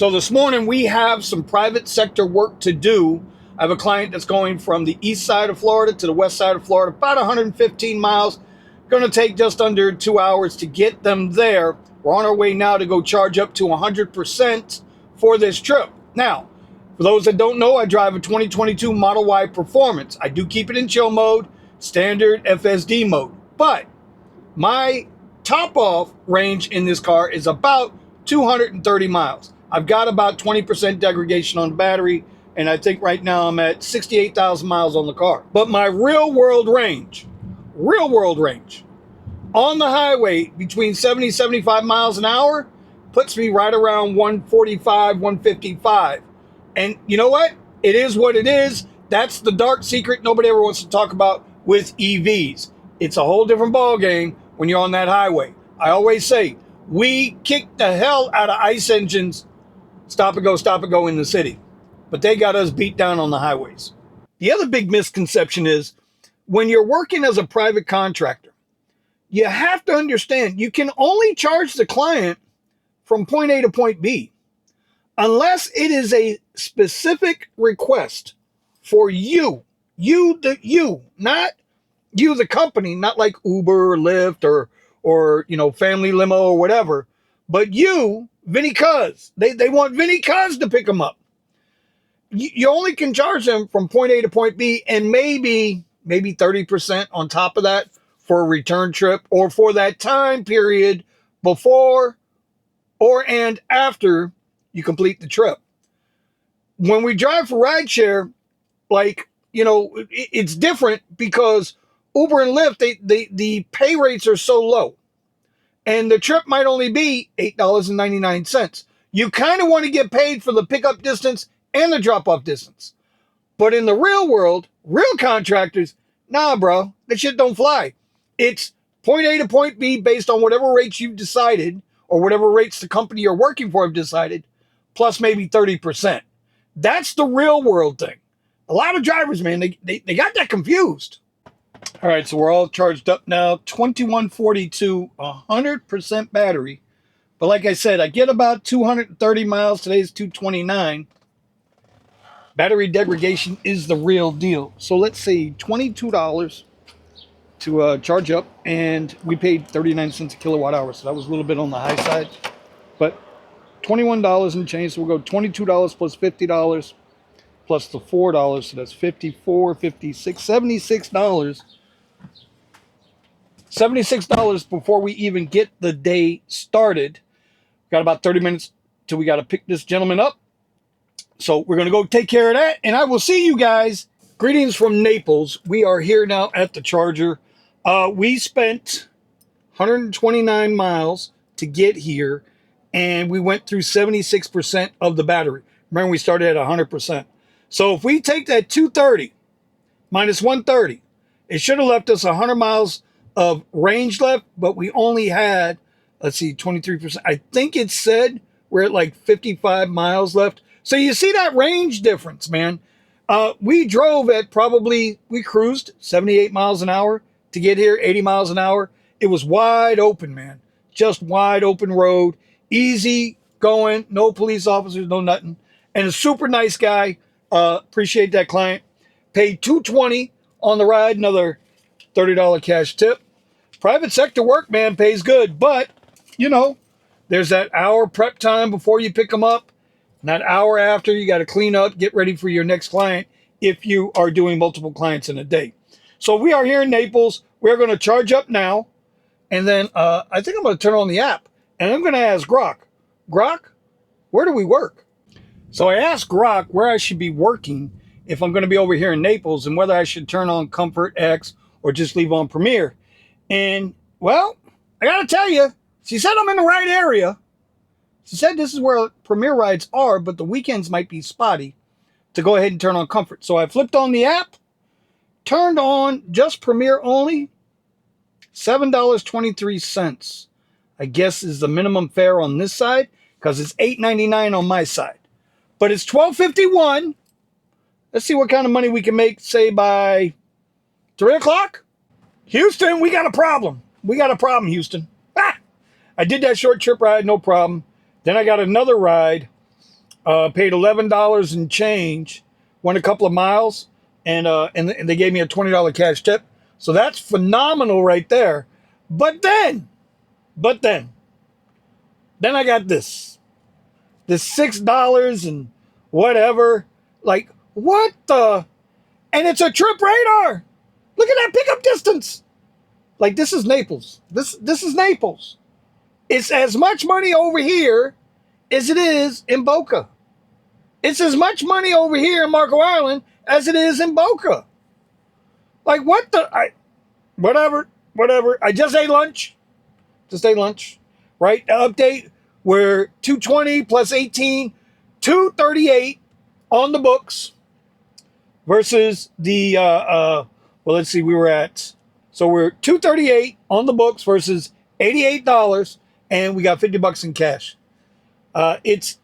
So this morning we have some private sector work to do. I have a client that's going from the east side of Florida to the west side of Florida, about 115 miles. Going to take just under 2 hours to get them there. We're on our way now to go charge up to 100% for this trip. Now, for those that don't know, I drive a 2022 Model Y Performance. I do keep it in chill mode, standard FSD mode. But my top off range in this car is about 230 miles. I've got about 20% degradation on the battery, and I think right now I'm at 68,000 miles on the car. But my real world range on the highway between 70 75 miles an hour puts me right around 145, 155. And you know what? It is what it is. That's the dark secret nobody ever wants to talk about with EVs. It's a whole different ball game when you're on that highway. I always say, we kick the hell out of ICE engines, stop and go in the city. But they got us beat down on the highways. The other big misconception is when you're working as a private contractor, you have to understand you can only charge the client from point A to point B unless it is a specific request for you, not you, the company, not like Uber or Lyft or family limo or whatever, but you, Vinny Cuz. They want Vinny Cuz to pick them up. You only can charge them from point A to point B, and maybe 30% on top of that for a return trip or for that time period before and after you complete the trip. When we drive for rideshare, it's different because Uber and Lyft, the pay rates are so low. And the trip might only be $8.99. You kind of want to get paid for the pickup distance and the drop-off distance. But in the real world, real contractors, nah, bro, that shit don't fly. It's point A to point B based on whatever rates you've decided or whatever rates the company you're working for have decided, plus maybe 30%. That's the real world thing. A lot of drivers, man, they got that confused. All right, so we're all charged up now. 2142, 100% battery. But like I said, I get about 230 miles. Today's 229. Battery degradation is the real deal. So let's see, $22 to charge up, and we paid 39 cents a kilowatt hour. So that was a little bit on the high side. But $21 and change. So we'll go $22 plus $50 plus the $4. So that's $54, $56, $76. $76 before we even get the day started. Got about 30 minutes till we got to pick this gentleman up. So we're going to go take care of that, and I will see you guys. Greetings from Naples. We are here now at the charger. We spent 129 miles to get here, and we went through 76% of the battery. Remember, we started at 100%. So if we take that 230 minus 130, it should have left us 100 miles of range left, but we only had, let's see, 23%. I think it said we're at like 55 miles left. So you see that range difference, man. We drove at we cruised 78 miles an hour to get here, 80 miles an hour. It was wide open, man. Just wide open road, easy going, no police officers, no nothing. And a super nice guy. Appreciate that client. Paid $220 on the ride, another $30 cash tip. Private sector work, man, pays good. But, there's that hour prep time before you pick them up. And that hour after, you got to clean up, get ready for your next client if you are doing multiple clients in a day. So we are here in Naples. We're going to charge up now. And then I think I'm going to turn on the app. And I'm going to ask Grok, where do we work? So I asked Grok where I should be working if I'm going to be over here in Naples and whether I should turn on Comfort X or just leave on Premier. And, well, I got to tell you, she said I'm in the right area. She said this is where Premier rides are, but the weekends might be spotty to go ahead and turn on Comfort. So I flipped on the app, turned on just Premier only, $7.23. I guess is the minimum fare on this side because it's $8.99 on my side. But it's $12.51. Let's see what kind of money we can make, say, by 3 o'clock. Houston, we got a problem. We got a problem, Houston. I did that short trip ride, no problem. Then I got another ride Paid $11 and change. Went a couple of miles, and they gave me a $20 cash tip. So that's phenomenal right there. But then I got this $6 and whatever. Like, what the? And it's a trip radar. Look at that pickup distance. Like, this is Naples. This is Naples. It's as much money over here as it is in Boca. It's as much money over here in Marco Island as it is in Boca. Like, what the? Whatever. I just ate lunch. Right? Update. We're 220 plus 18, 238 on the books versus the, well, let's see, we're 238 on the books versus $88, and we got $50 in cash. It's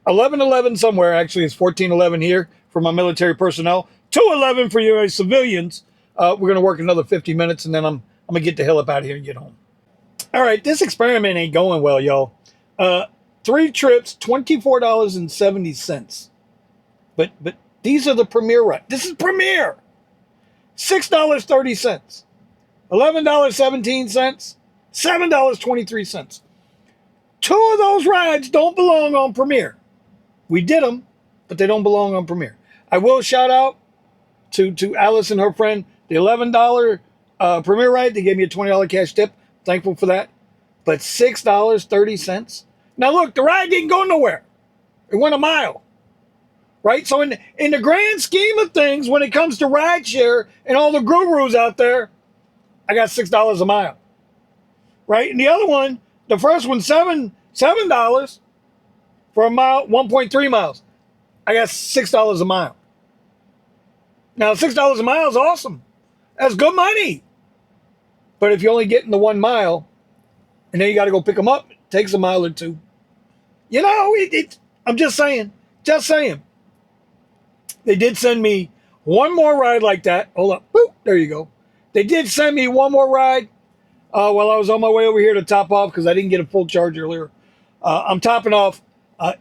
11:11 somewhere. Actually, it's 14:11 here for my military personnel. 2:11 for you civilians. We're going to work another 50 minutes, and then I'm going to get the hell up out of here and get home. All right, this experiment ain't going well, y'all. 3 trips, $24.70. But these are the Premier rides. This is Premier. $6.30. $11.17. $7.23. 2 of those rides don't belong on Premier. We did them, but they don't belong on Premier. I will shout out to Alice and her friend, the $11 Premier ride. They gave me a $20 cash tip. Thankful for that. But $6.30. Now look, the ride didn't go nowhere. It went a mile. Right? So in the grand scheme of things, when it comes to rideshare and all the gurus out there, I got $6 a mile. Right? And the other one, the first one, $7 for a mile, 1.3 miles. I got $6 a mile. Now $6 a mile is awesome. That's good money. But if you're only getting the 1 mile, and then you got to go pick them up, it takes a mile or 2. You know, I'm just saying. They did send me one more ride like that. Hold up. Boop, there you go. They did send me one more ride while I was on my way over here to top off because I didn't get a full charge earlier. I'm topping off.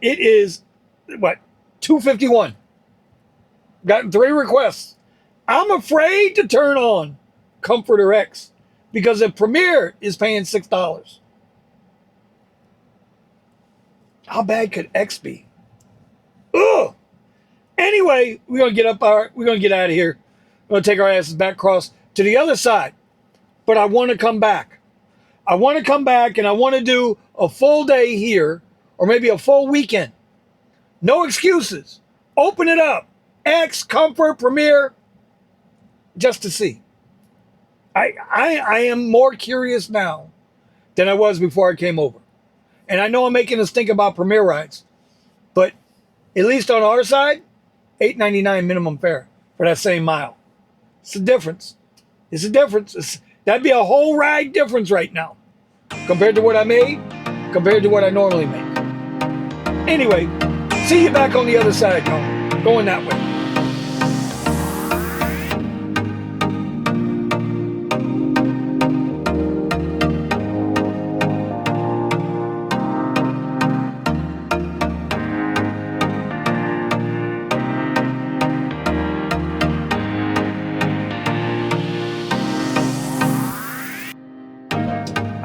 It is, $251. Gotten 3 requests. I'm afraid to turn on Comforter X because if Premier is paying $6, how bad could X be? Ugh. Anyway, we're gonna get out of here. We're gonna take our asses back across to the other side. But I want to come back. And I want to do a full day here, or maybe a full weekend. No excuses. Open it up. X, Comfort, Premier, just to see. I am more curious now than I was before I came over. And I know I'm making us think about Premier rides, but at least on our side, $8.99 minimum fare for that same mile. It's a difference. That'd be a whole ride difference right now compared to what I made, compared to what I normally make. Anyway, see you back on the other side, y'all. Going that way.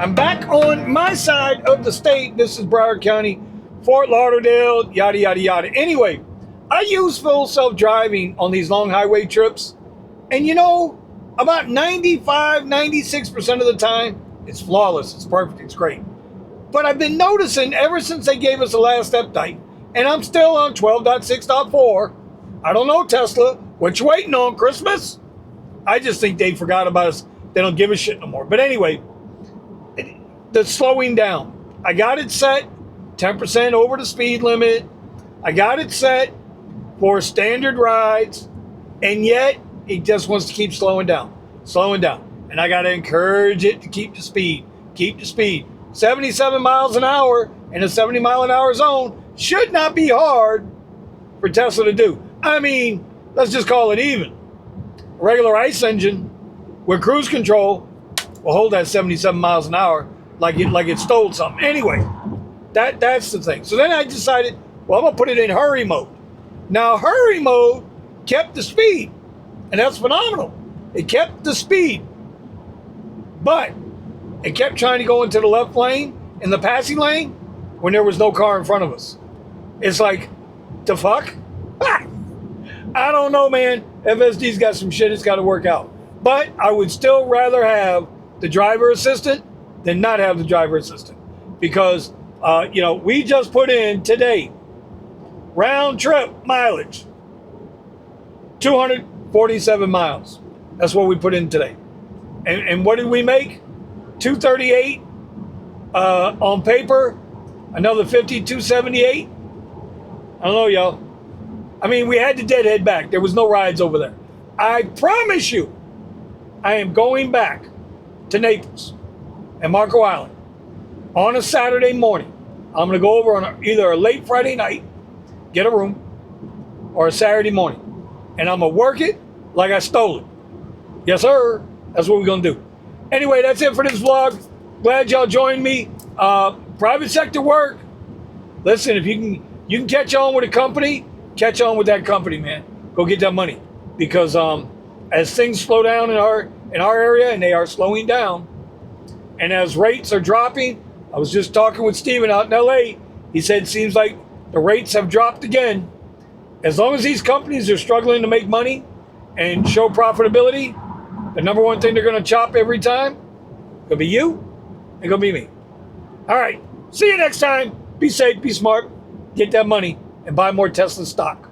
I'm back on my side of the state. This is Broward County, Fort Lauderdale, yada, yada, yada. Anyway, I use full self-driving on these long highway trips. And you know, about 95, 96% of the time, it's flawless. It's perfect. It's great. But I've been noticing ever since they gave us the last update, and I'm still on 12.6.4. I don't know, Tesla. What you waiting on, Christmas? I just think they forgot about us. They don't give a shit no more. But anyway, the slowing down. I got it set 10% over the speed limit. I got it set for standard rides, and yet it just wants to keep slowing down. And I got to encourage it to keep the speed. 77 miles an hour in a 70 mile an hour zone should not be hard for Tesla to do. I mean, let's just call it even. A regular ICE engine with cruise control will hold that 77 miles an hour like it stole something. Anyway, that's the thing. So then I decided, Well, I'm going to put it in hurry mode. Now, hurry mode kept the speed, and that's phenomenal. It kept the speed, but it kept trying to go into the left lane, in the passing lane, when there was no car in front of us. It's like, the fuck? I don't know, man. FSD's got some shit it's got to work out. But I would still rather have the driver assistant than not have the driver assistant. Because, we just put in today, round trip mileage, 247 miles. That's what we put in today. And what did we make? 238 on paper, another 50, 278. I don't know, y'all. I mean, we had to deadhead back. There was no rides over there. I promise you, I am going back to Naples and Marco Island on a Saturday morning. I'm going to go over on either a late Friday night, get a room, or a Saturday morning. And I'm going to work it like I stole it. Yes, sir. That's what we're going to do. Anyway, that's it for this vlog. Glad y'all joined me. Private sector work. Listen, if you can catch on with a company, catch on with that company, man. Go get that money. Because as things slow down in our area, and they are slowing down, and as rates are dropping, I was just talking with Steven out in LA. He said it seems like the rates have dropped again. As long as these companies are struggling to make money and show profitability, the number one thing they're going to chop every time, going to be you, and going to be me. All right. See you next time. Be safe, be smart, get that money, and buy more Tesla stock.